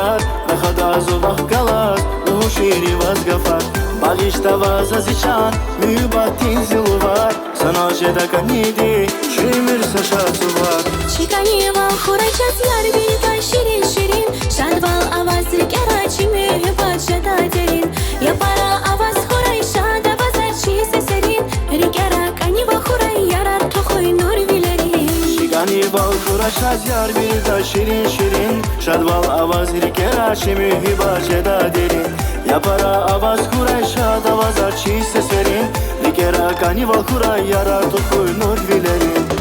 yar Rıhada zubah galas Uhu şiiri vazgafar Bagişta vazazichan Mübatin zilu var Sana jedaka nidi Şimir saşatı var Чикани вал хурачас яр бидай ширин ширин Шадвал аваз рикерачи мюбат жада дерин Я пара аваз хурай шада вазачи сесерин Рикера кани ва хурай ярар тухуй нур вилерин Şigani val kuraşaz yar bir da şirin şirin Şadval avaz rikera şimi hibaceda derin Yapara avaz kuray şad avaz açı seserin Rikera kani val kuray yarar tukuy nur vilerin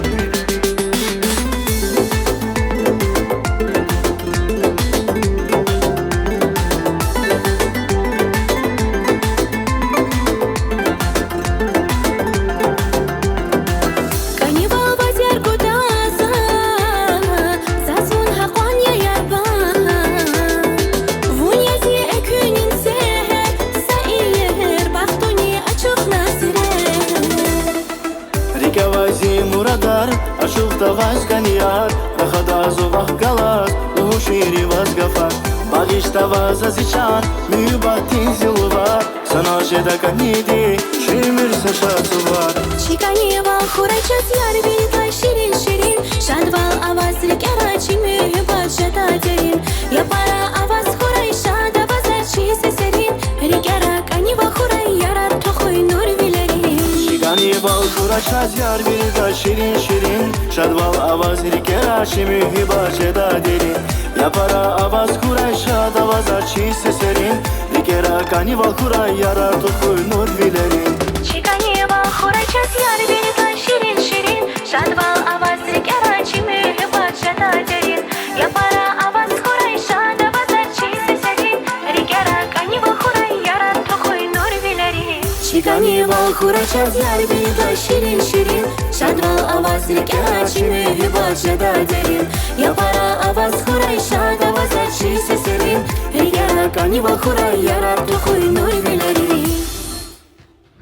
Muradar, aşık da vazganiyar Rıhada zubah galas, uhu şiiri vazgafar Bagişta vazazichan, mübatin zilu var Sana jedaka nidi, şimir saşatı var Чикани вал хурачас яр бидай ширин ширин Шадвал аваз рикерачи мюбат жада дерин Я пара аваз хурай шада вазачи сесерин Рикера кани ва хурай ярар тухуй нур вилерин Şigani val kuraşaz yar bir da şirin şirin Şadval avaz rikera şimi hibaceda derin Yapara avaz kuray şad avaz açı seserin Rikera kani val kuray yarar tukuy nur vilerin Чикани вал хурачас яр бидай ширин ширин Шадвал аваз рикерачи мюбат жада дерин Я пара аваз хурай шада вазачи сесерин Рикера кани ва хурай ярар тухуй нур вилерин Чикани вал хурачас яр бидай ширин ширин Шадвал аваз рикерачи мюбат жада дерин Я пара аваз хурай шада вазачи сесерин Рикера кани ва хурай ярар тухуй нур